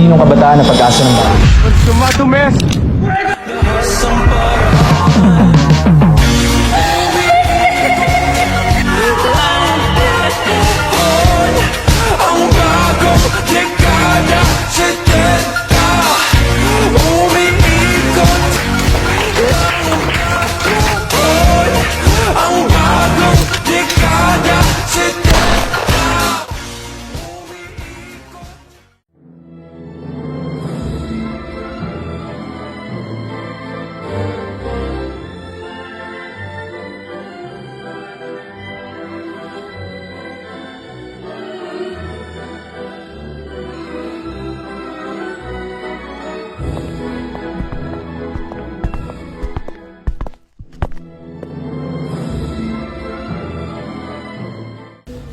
Pilipinong kabataan na pag-asa ng bayan.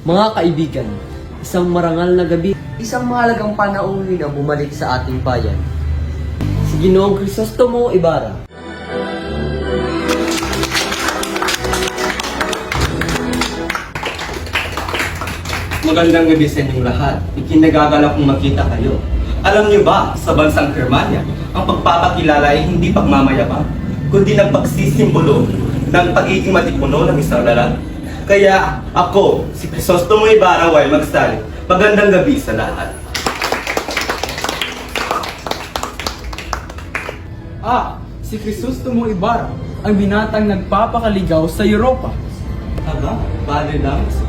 Mga kaibigan, isang marangal na gabi, isang mahalagang panauhin na bumalik sa ating bayan. Si Ginoong Crisostomo Ibarra. Magandang gabi sa inyong lahat. Ikinagagalak kong makita kayo. Alam niyo ba, sa bansang Germania, ang pagpapakilala ay hindi pagmamayabang, kundi nagpagsisimbolo ng pagiging matipuno ng isang lalaki. Kaya ako, si Crisostomo Ibarra ay magsali. Magandang gabi sa lahat. Si Crisostomo Ibarra, ang binatang nagpapakaligaw sa Europa. Aba, Padre Damaso,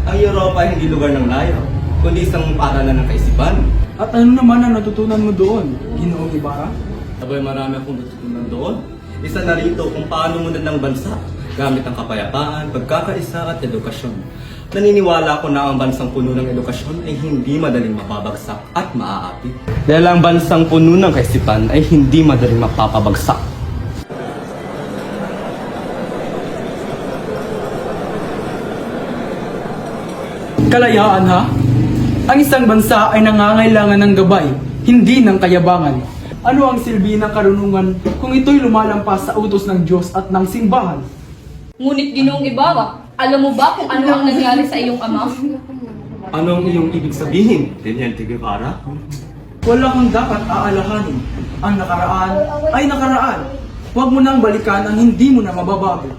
ang Europa ay hindi lugar ng layaw, kundi isang paralan ng kaisipan. At ano naman ang natutunan mo doon, Ginoong Ibarra? Abay, marami akong natutunan doon. Isa na rito kung paano mundan ng bansa gamit ang kapayapaan, pagkakaisa at edukasyon. Naniniwala ako na ang bansang puno ng edukasyon ay hindi madaling mapabagsak at maaapit. Dahil ang bansang puno ng kaisipan ay hindi madaling mapapabagsak. Kalayaan ha? Ang isang bansa ay nangangailangan ng gabay, hindi ng kayabangan. Ano ang silbi ng karunungan kung ito'y lumalampas sa utos ng Diyos at ng simbahan? Ngunit Ginoong Ibarra, alam mo ba kung ano ang nangyari sa iyong ama? Anong iyong ibig sabihin, Teniente Guevara? Wala kang dapat aalahanin. Ang nakaraan ay nakaraan. Huwag mo nang balikan ang hindi mo na mababago.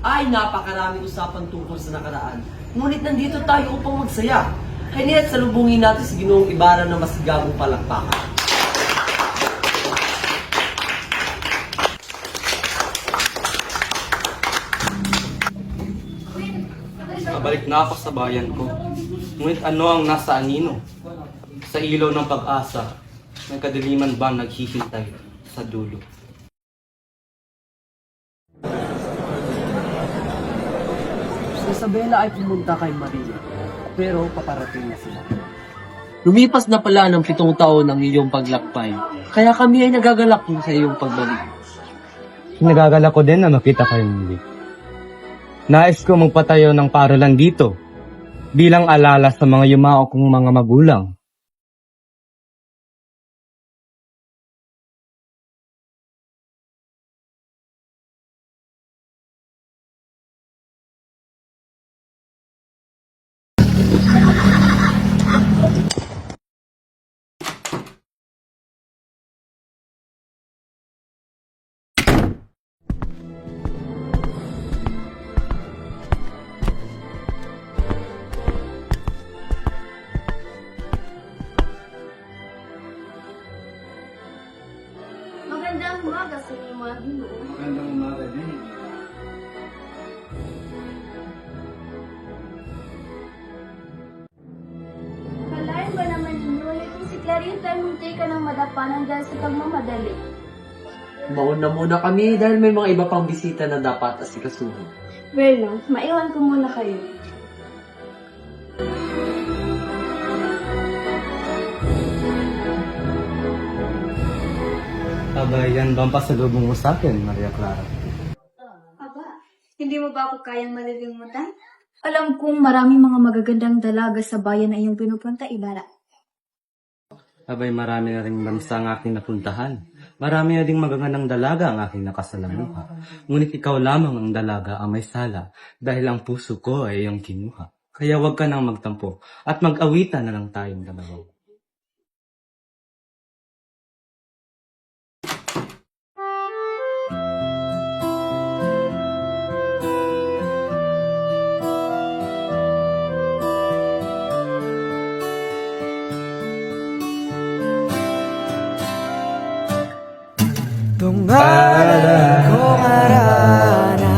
Ay, napakaraming usapan tungkol sa nakaraan. Ngunit nandito tayo upang magsaya. Kaya salubungin natin si Ginoong Ibarra na masigabong palakpakan. Nabalik na ako sa bayan ko. Ngunit ano ang nasa anino? Sa ilaw ng pag-asa, may kadiliman ba naghihintay sa dulo? Si Isabela ay pumunta kay Maria, pero paparating na sila. Lumipas na pala ng 7 taon ng iyong paglakbay, kaya kami ay nagagalak din sa iyong pagbalik. Nagagalak ko din na makita kayong muli. Nais ko magpatayo ng paralan dito bilang alala sa mga yumao kong mga magulang. Magandang umaga sa inyo mga Ginoo. Magandang umaga din. Kalain ba naman ninyo na kung si Clarita ay munti ka ng madapanan dahil sa pagmamadali? Mauna muna kami dahil may mga iba pang bisita na dapat asikasuhin. Well, maiwan ko muna kayo. Aba, yan ba ang pasalubong mo sa akin, Maria Clara? Aba, hindi mo ba ako kayang malilimutan? Alam kong maraming mga magagandang dalaga sa bayan na iyong pinupunta, Ibarra. Abay, marami na rin bansa ang aking napuntahan. Marami na ding magagandang dalaga ang aking nakasalamuha. Ngunit ikaw lamang ang dalaga ang may sala dahil ang puso ko ay iyong kinuha. Kaya huwag ka nang magtampo at mag-awitan na lang tayong dalawa. Tungalan ko marana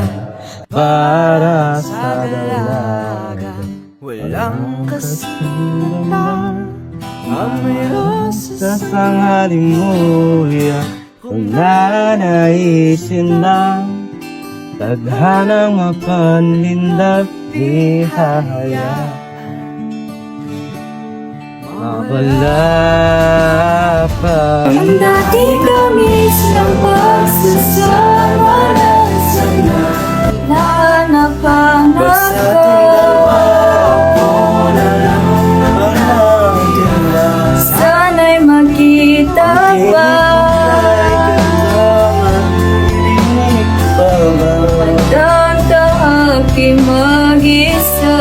para sa dalaga. Walang kasilang ang may rosas Sa sangaling muya kung nanaisin lang tadhanang mapanlindag di hahaya mawala pa. Ang dati tamis ng pagsasama lang sana Naanapanap Basta ko dalawa ako na lang ang natira. Sana'y magkita pa Marinig pa ba? Tandang aking mag-isa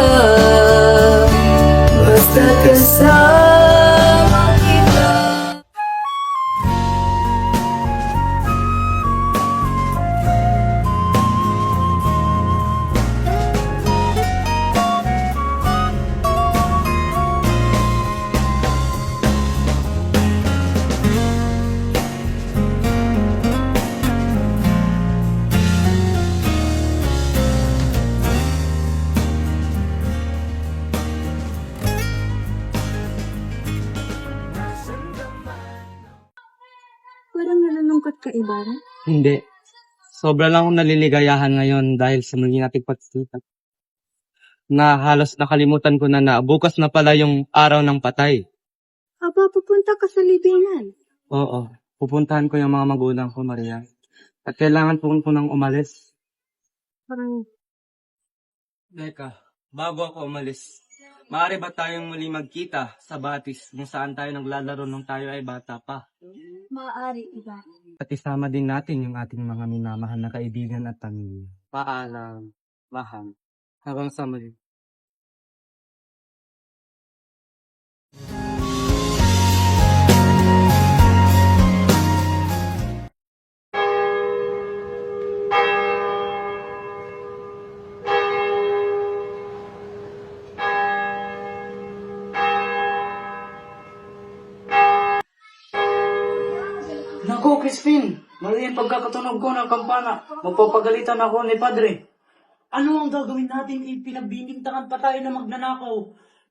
Basta Kasama kita Parang nalulungkot ka, Ibarra. Hindi. Sobra lang akong naliligayahan ngayon dahil sa muli nating pagkikita. Na halos nakalimutan ko na bukas na pala yung araw ng patay. Aba, pupunta ka sa libingan. Oo, pupuntahan ko yung mga magulang ko, Maria. At kailangan po nang umalis. Parang, Teka, bago ako umalis, maaari ba tayong muli magkita sa Batis kung saan tayo naglalaro nung tayo ay bata pa? maaari, Ibarra. At isama din natin yung ating mga minamahal na kaibigan at pamilya. Paalam, mahal. Hanggang sa muli. Naku, Crispin! Mali ang pagkakatunog ko ng kampana. Magpapagalitan ako ni Padre. Ano ang gagawin natin? Pinagbibintangan pa tayo na magnanakaw.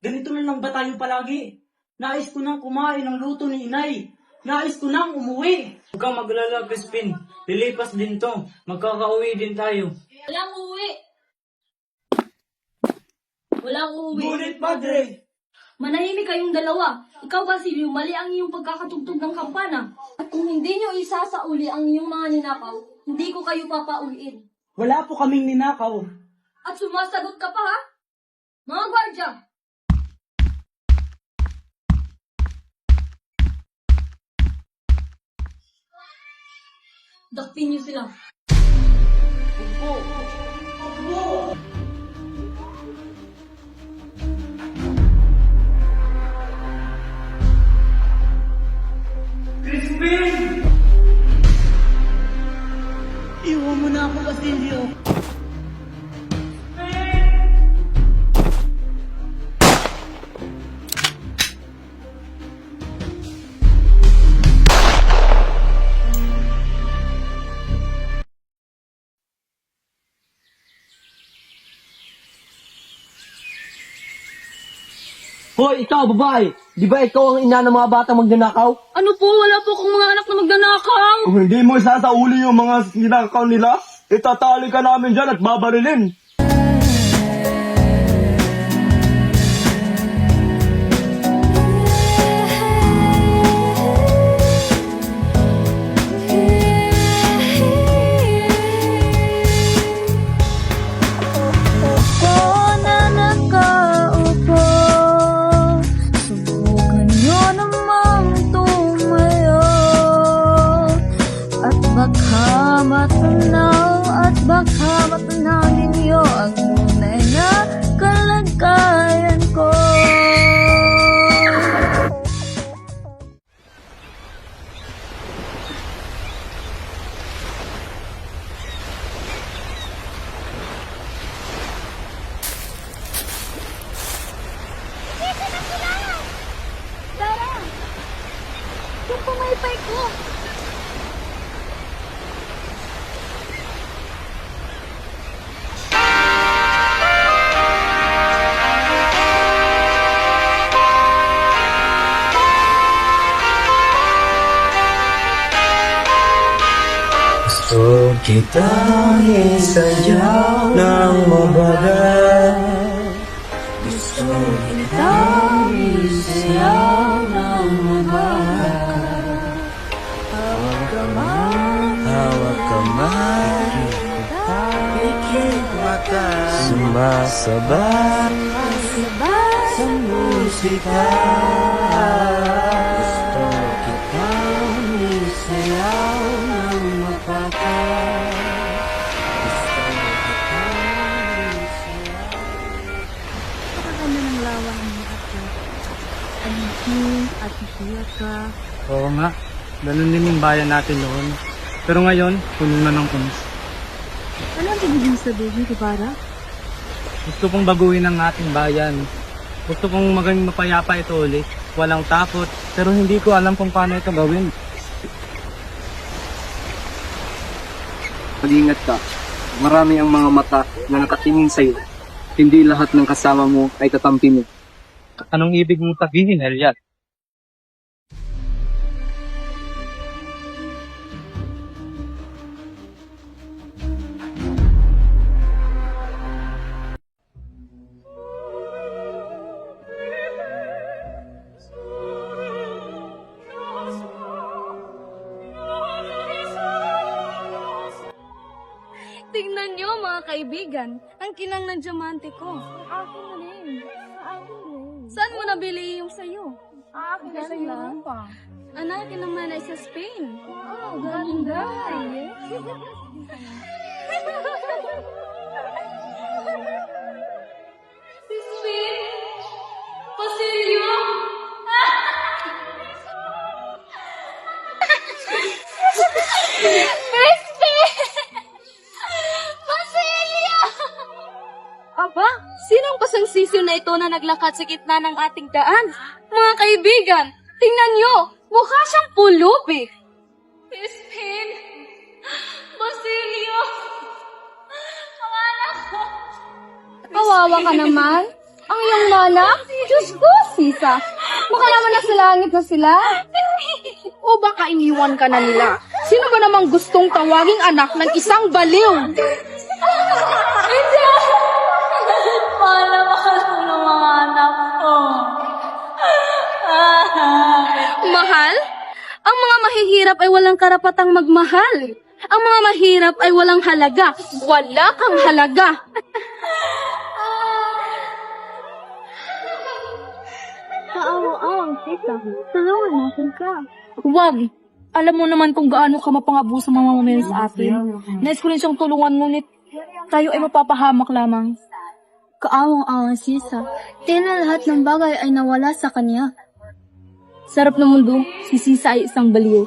Ganito na lang ba tayo palagi? Nais ko nang kumain ng luto ni Inay. Nais ko nang umuwi. Huwag kang maglala, Crispin. Lilipas din to. Magkakauwi din tayo. Walang uwi. Walang uwi. Ngunit, Padre! Manahimik kayong dalawa. Ikaw, Basilio, mali ang iyong pagkakatugtog ng kampana. At kung hindi nyo isasauli ang iyong mga ninakaw, hindi ko kayo papauliin. Wala po kaming ninakaw. At sumasagot ka pa, ha? Mga gwardya! Dakpin niyo sila. Iwan mo na ako, Basilio. Hoy, ikaw, babae! Di ba ikaw ang ina ng mga batang magnanakaw? Ano po? Wala po akong mga anak na magnanakaw. Kung hindi mo isasauli yung mga sinakaw nila, itatali ka namin dyan at babarilin. Baka matanaw ninyo ang tunay na kalagayan ko. Tara! Yung pumaypay ko! Gusto kitang isayaw ng mabagal. Gusto kitang isayaw ng mabagal. Hawak kamay, pikit mata, sumasabay sa musika. Gusto kitang isayaw ng mabagal. Gusto kitang isayaw. Napakaganda ng lawa ni Ate. Alihin at ihiyak ka. Oo nga, ganun din yung bayan natin noon. Pero ngayon, puno na ng punos. Ano ang ibig sabihin, Kubara? Gusto kong baguhin ang ating bayan. Gusto kong maging mapayapa ito ulit. Walang takot, pero hindi ko alam kung paano ito gawin. Mag-ingat ka. Marami ang mga mata na nakatingin sa'yo. Hindi lahat ng kasama mo ay katampi mo. Anong ibig mong sabihin, Elias? Tingnan niyo mga kaibigan, ang kinang ng diamante ko. Akin na rin. Saan mo nabili yung sayo? Akin na rin. Akin naman ay sa Spain. Wow, ganda. Si Spain? Pasilyo? Aba, sinong pasangsisyo na ito na naglakad sa gitna ng ating daan? Mga kaibigan, tingnan nyo, mukha siyang pulubi. Crispin, Basilio, ang anak ko. Kawawa ka naman. Ang iyong nanak? Diyos ko, Sisa. Baka naman nasa langit na sila. O baka iniwan ka na nila. Sino ba namang gustong tawaging anak ng isang baliw? Hindi. Mahal ng mga anak ko. Mahal? Ang mga mahihirap ay walang karapatang magmahal. Ang mga mahirap ay walang halaga. Wala kang halaga. Kaawa-awang tita, tulungan natin ka. Huwag. Alam mo naman kung gaano ka mapangabuso mga mamamayan sa atin. Nais ko rin siyang tulungan, ngunit tayo ay mapapahamak lamang. Kaawang-awang Sisa, tila lahat ng bagay ay nawala sa kanya. Sarap ng mundo, si Sisa ay isang baliw.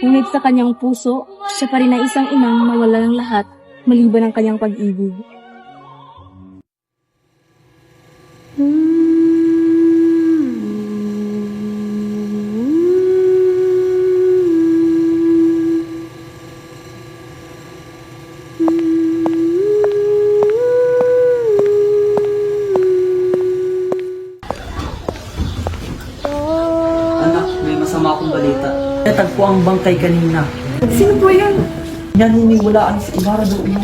Ngunit sa kanyang puso, siya pa rin ay isang inang nawala ng lahat, maliban ang kanyang pag-ibig. Anak, may masama akong balita. Natagpo ang bangkay kanina. Sino po yan? Yan hiniwalaan si Ibarra doon.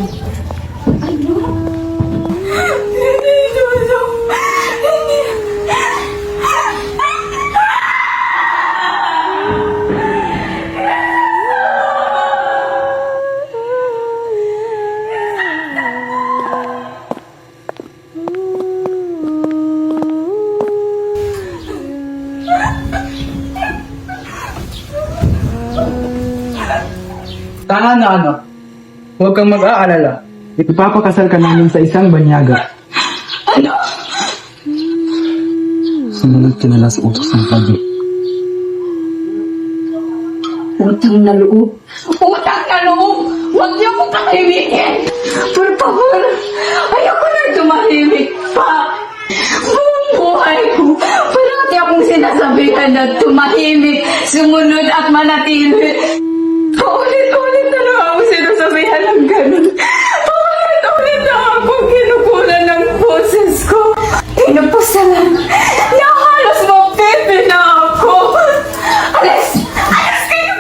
Tanga na ano? Huwag kang mag-aalala. Ipapakasal ka namin sa isang banyaga. Ano? Sumunod ka na lang sa utos ng pagi. Utang na loob! Utang na loob! Huwag niyo akong tahimikin! Por favor! Ayoko na tumahimik pa! Buong buhay ko! Parati akong sinasabihan na tumahimik, sumunod at manatili! Paulit-ulit na lang ako sinasabihan ng ganun! Paulit-ulit na akong kinukulan ng boses ko! Tinapos na lang! Na halos mapipi na ako! Alis! Alis kayo!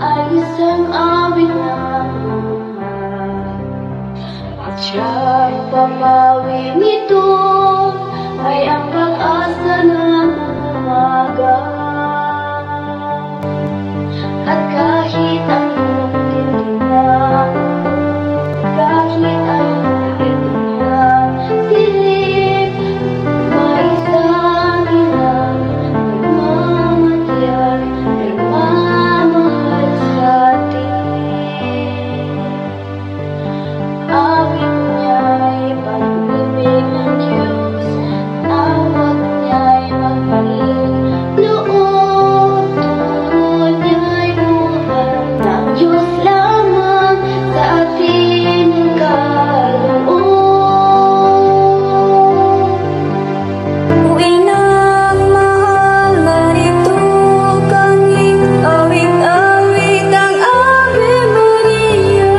ay isang awit na buhay. At siya'y papawi nito ay ang pag-asa ng umaga. At kahit anong tindihan, kahit anong tindihan, silip, may isang inang nagmamatiyak, nagmamahal sa atin. Awit niya'y pag-ibig ng Diyos, tawag niya'y magpaling loob, turo niya'y buhay ng Diyos lamang sa atin kaloob. Uwi ng mahal, narito kami, awit-awit ang Ave Maria,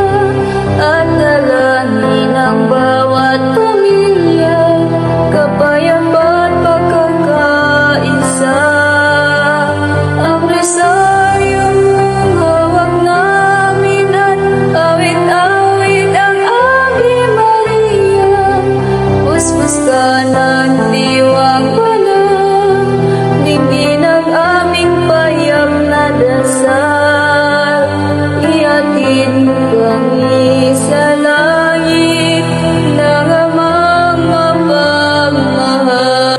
at dalangin ng bawat pamilya, kapayapaan pagkakaisa. Ang resaryong hawak namin at awit-awit ang Ave Maria, puspus ka ng diwang panang, digin ang aming payap na dasal. Ihatid kami sa langit ng amang mapagmahal.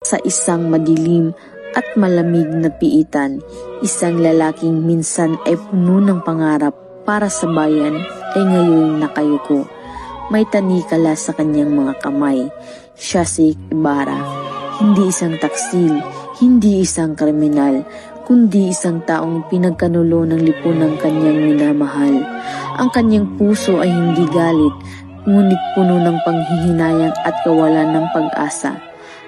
Sa isang madilim at malamig na piitan, isang lalaking minsan ay puno ng pangarap para sa bayan ay ngayon nakayuko. May tanikala sa kanyang mga kamay. Siya si Ibarra. Hindi isang taksil, hindi isang kriminal, kundi isang taong pinagkanulo ng lipunang kanyang minamahal. Ang kanyang puso ay hindi galit, ngunit puno ng panghihinayang at kawalan ng pag-asa.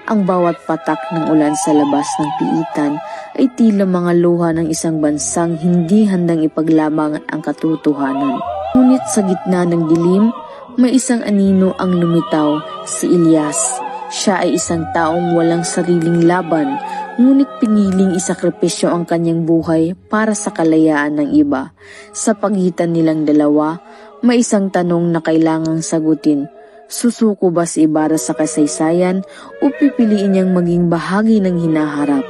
Ang bawat patak ng ulan sa labas ng piitan ay tila mga luha ng isang bansang hindi handang ipaglaban ang katotohanan. Ngunit sa gitna ng dilim, may isang anino ang lumitaw, si Elias. Siya ay isang taong walang sariling laban, ngunit piniling isakripisyo ang kanyang buhay para sa kalayaan ng iba. Sa pagitan nilang dalawa, may isang tanong na kailangang sagutin. Susuko ba si Ibarra sa kasaysayan o pipiliin niyang maging bahagi ng hinaharap?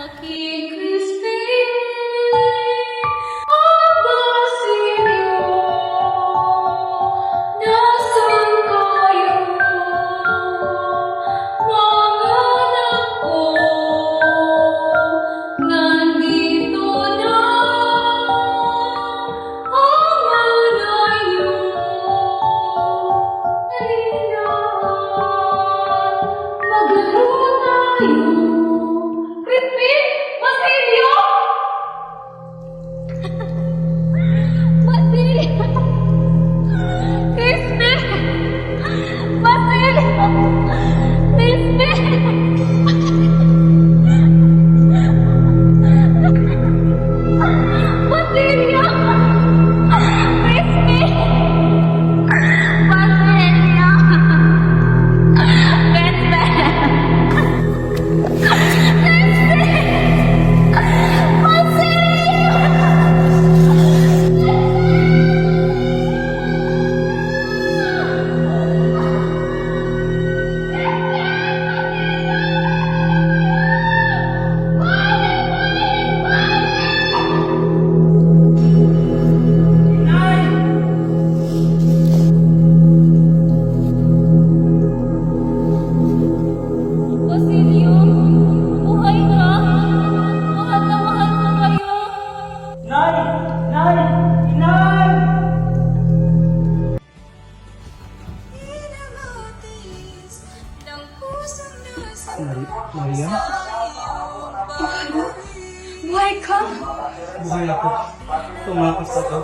Aking Christine, ang Basilio, nasan kayo, mga anak ko? Nandito na ang nanay niyo. Halina, maglaro tayo. Crispin! Basilio! Basilio! Crispin! Basilio! Crispin! Basilio! Crispin! Basilio! Basilio, buhay ka? Mahal na mahal ko kayo. Nay! Nay! Inay! Maria? Buhay ka! Buhay ako. Tumakas ako.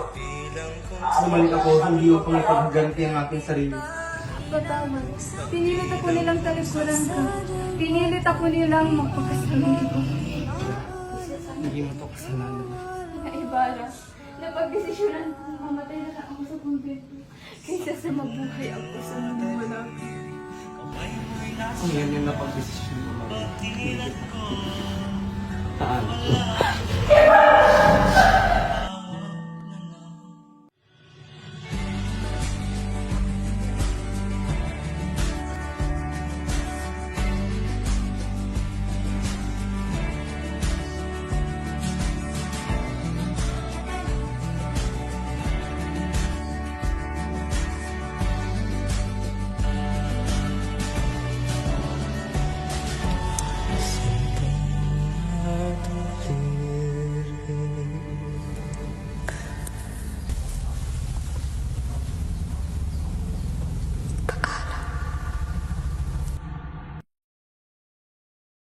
Bumalik ako, hindi upang ipagganti ang aking sarili. Patawad. Pinilit ako nilang talikuran ka. Pinilit ako nilang magpagkasalan ko. Hindi mo to kasalanan. Naibara, napag-desisyonan kong mamatay na lang ako sa kumbento kaysa sa mabuhay ako sa mundo wala ka. Kung yan yung napag-desisyon mo, Maria, hindi kita.